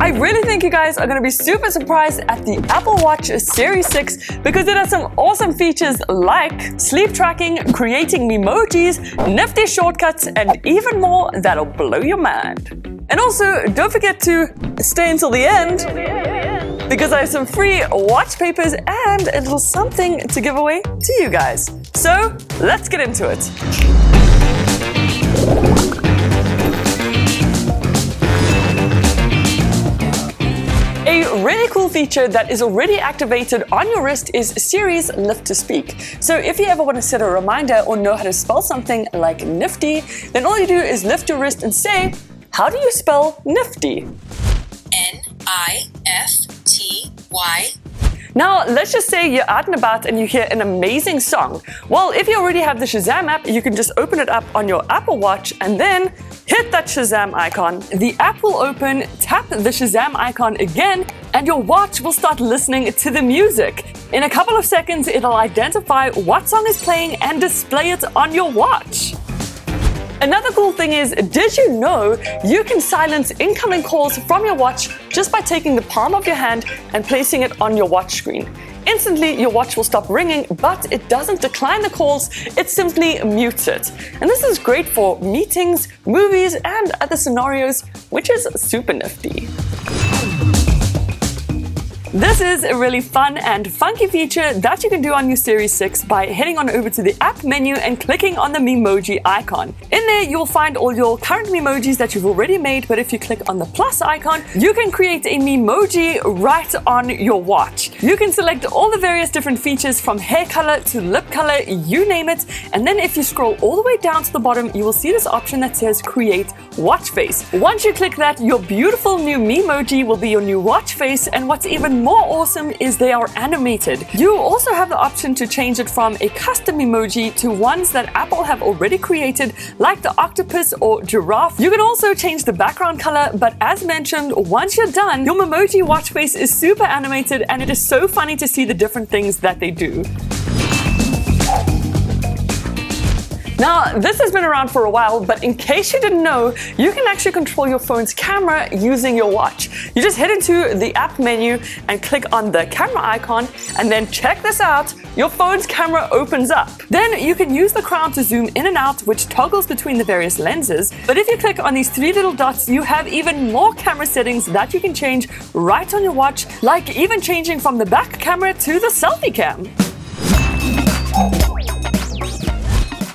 I really think you guys are going to be super surprised at the Apple Watch Series 6 because it has some awesome features like sleep tracking, creating emojis, nifty shortcuts, and even more that'll blow your mind. And also, don't forget to stay until the end because I have some free watch papers and a little something to give away to you guys. So, let's get into it. A really cool feature that is already activated on your wrist is Siri's Lift to Speak. So if you ever want to set a reminder or know how to spell something like nifty, then all you do is lift your wrist and say, how do you spell nifty? N-I-F-T-Y. Now, let's just say you're out and about and you hear an amazing song. Well, if you already have the Shazam app, you can just open it up on your Apple Watch and then hit that Shazam icon. The app will open, tap the Shazam icon again, and your watch will start listening to the music. In a couple of seconds, it'll identify what song is playing and display it on your watch. Another cool thing is, did you know you can silence incoming calls from your watch just by taking the palm of your hand and placing it on your watch screen? Instantly, your watch will stop ringing, but it doesn't decline the calls, it simply mutes it. And this is great for meetings, movies, and other scenarios, which is super nifty. This is a really fun and funky feature that you can do on your Series 6 by heading on over to the app menu and clicking on the Memoji icon. In there, you'll find all your current Memojis that you've already made, but if you click on the plus icon, you can create a Memoji right on your watch. You can select all the various different features from hair color to lip color, you name it, and then if you scroll all the way down to the bottom, you will see this option that says Create Watch Face. Once you click that, your beautiful new Memoji will be your new watch face, and what's even more awesome is they are animated. You also have the option to change it from a custom emoji to ones that Apple have already created, like the octopus or giraffe. You can also change the background color, but as mentioned, once you're done, your Memoji watch face is super animated and it is so funny to see the different things that they do. Now, this has been around for a while, but in case you didn't know, you can actually control your phone's camera using your watch. You just head into the app menu and click on the camera icon, and then check this out, your phone's camera opens up. Then you can use the crown to zoom in and out, which toggles between the various lenses. But if you click on these three little dots, you have even more camera settings that you can change right on your watch, like even changing from the back camera to the selfie cam.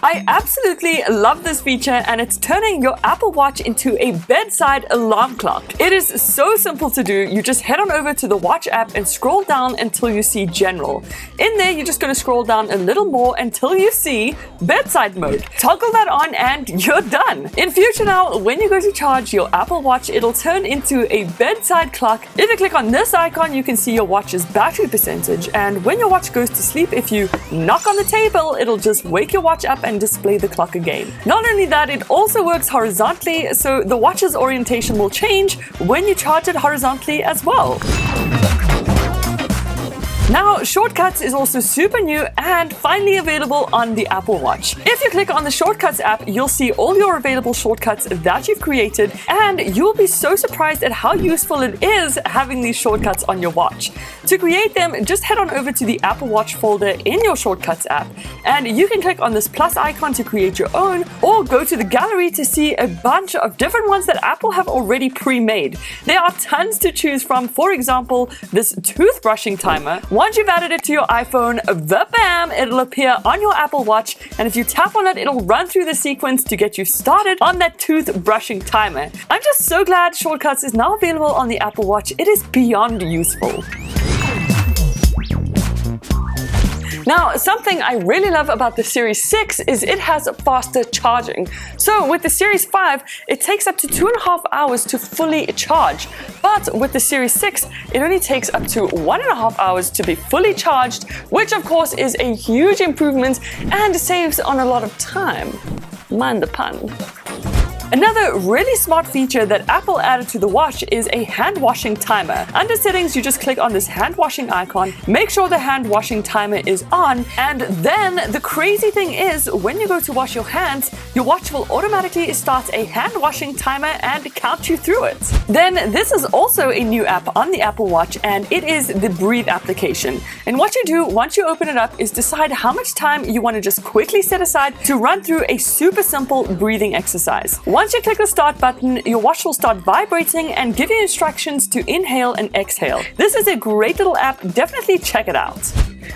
I absolutely love this feature, and it's turning your Apple Watch into a bedside alarm clock. It is so simple to do. You just head on over to the watch app and scroll down until you see general. In there, you're just going to scroll down a little more until you see bedside mode. Toggle that on and you're done. In future now, when you go to charge your Apple Watch, it'll turn into a bedside clock. If you click on this icon, you can see your watch's battery percentage, and when your watch goes to sleep, if you knock on the table, it'll just wake your watch up and display the clock again. Not only that, it also works horizontally, so the watch's orientation will change when you charge it horizontally as well. Now, Shortcuts is also super new and finally available on the Apple Watch. If you click on the Shortcuts app, you'll see all your available shortcuts that you've created, and you'll be so surprised at how useful it is having these shortcuts on your watch. To create them, just head on over to the Apple Watch folder in your Shortcuts app, and you can click on this plus icon to create your own, or go to the gallery to see a bunch of different ones that Apple have already pre-made. There are tons to choose from. For example, this toothbrushing timer. Once you've added it to your iPhone, Vabam, it'll appear on your Apple Watch, and if you tap on it, it'll run through the sequence to get you started on that toothbrushing timer. I'm just so glad Shortcuts is now available on the Apple Watch. It is beyond useful. Now, something I really love about the Series 6 is it has faster charging. So with the Series 5, it takes up to 2.5 hours to fully charge. But with the Series 6, it only takes up to 1.5 hours to be fully charged, which of course is a huge improvement and saves on a lot of time. Mind the pun. Another really smart feature that Apple added to the watch is a hand washing timer. Under settings, you just click on this hand washing icon, make sure the hand washing timer is on, and then the crazy thing is when you go to wash your hands, your watch will automatically start a hand washing timer and count you through it. Then this is also a new app on the Apple Watch, and it is the Breathe application. And what you do once you open it up is decide how much time you want to just quickly set aside to run through a super simple breathing exercise. Once you click the start button, your watch will start vibrating and give you instructions to inhale and exhale. This is a great little app, definitely check it out.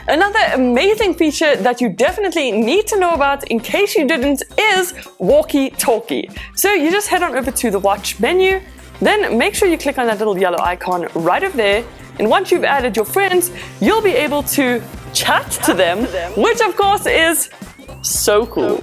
Another amazing feature that you definitely need to know about in case you didn't is walkie-talkie. So you just head on over to the watch menu, then make sure you click on that little yellow icon right over there, and once you've added your friends, you'll be able to chat to them, which of course is so cool.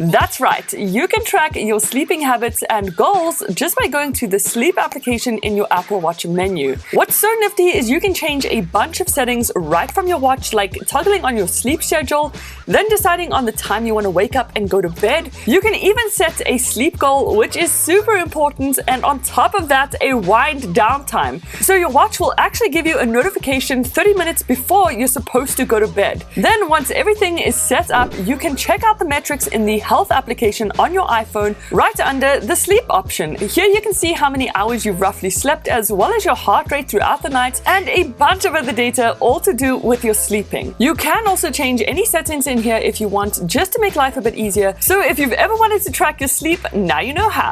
That's right, you can track your sleeping habits and goals just by going to the sleep application in your Apple Watch menu. What's so nifty is you can change a bunch of settings right from your watch, like toggling on your sleep schedule, then deciding on the time you want to wake up and go to bed. You can even set a sleep goal, which is super important, and on top of that, a wind down time. So your watch will actually give you a notification 30 minutes before you're supposed to go to bed. Then once everything is set up, you can check out the metrics in the health application on your iPhone right under the sleep option. Here you can see how many hours you've roughly slept, as well as your heart rate throughout the night and a bunch of other data, all to do with your sleeping. You can also change any settings in here if you want, just to make life a bit easier. So if you've ever wanted to track your sleep, now you know how.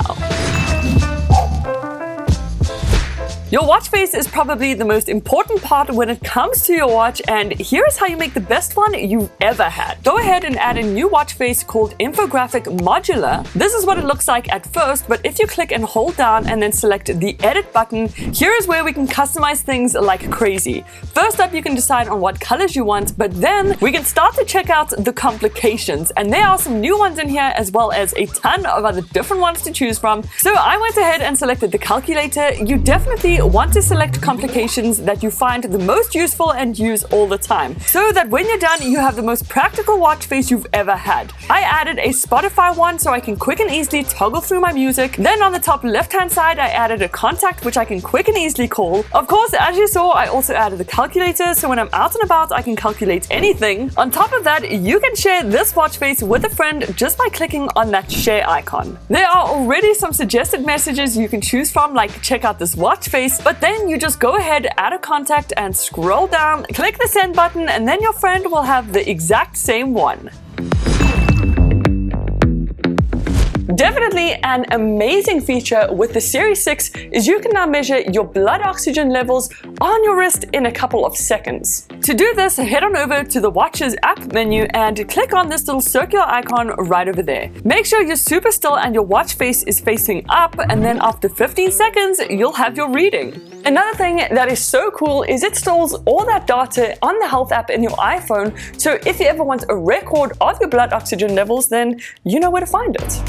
Your watch face is probably the most important part when it comes to your watch, and here is how you make the best one you've ever had. Go ahead and add a new watch face called Infographic Modular. This is what it looks like at first, but if you click and hold down and then select the edit button, here is where we can customize things like crazy. First up, you can decide on what colors you want, but then we can start to check out the complications, and there are some new ones in here as well as a ton of other different ones to choose from. So I went ahead and selected the calculator. You definitely want to select complications that you find the most useful and use all the time, so that when you're done, you have the most practical watch face you've ever had. I added a Spotify one so I can quick and easily toggle through my music. Then on the top left hand side, I added a contact which I can quick and easily call. Of course, as you saw, I also added the calculator, so when I'm out and about, I can calculate anything. On top of that, you can share this watch face with a friend just by clicking on that share icon. There are already some suggested messages you can choose from, like check out this watch face, but then you just go ahead, add a contact and scroll down, click the send button, and then your friend will have the exact same one. Definitely an amazing feature with the Series 6 is you can now measure your blood oxygen levels on your wrist in a couple of seconds. To do this, head on over to the watch's app menu and click on this little circular icon right over there. Make sure you're super still and your watch face is facing up, and then after 15 seconds, you'll have your reading. Another thing that is so cool is it stores all that data on the health app in your iPhone, so if you ever want a record of your blood oxygen levels, then you know where to find it.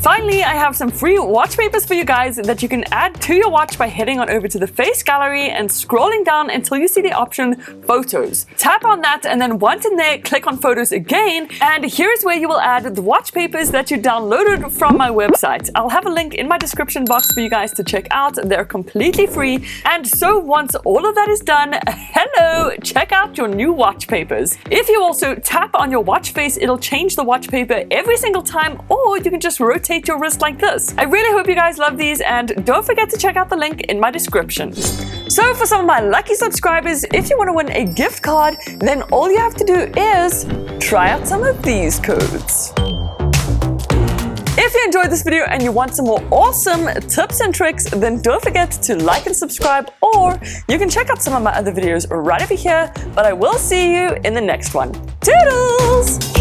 Finally, I have some free watch papers for you guys that you can add to your watch by heading on over to the face gallery and scrolling down until you see the option Photos. Tap on that, and then once in there, click on Photos again, and here's where you will add the watch papers that you downloaded from my website. I'll have a link in my description box for you guys to check out. They're completely free, and so once all of that is done, hello, check out your new watch papers. If you also tap on your watch face, it'll change the watch paper every single time, or you can just rotate your wrist like this. I really hope you guys love these, and don't forget to check out the link in my description. So for some of my lucky subscribers, if you want to win a gift card, then all you have to do is try out some of these codes. If you enjoyed this video and you want some more awesome tips and tricks, then don't forget to like and subscribe, or you can check out some of my other videos right over here, but I will see you in the next one. Toodles!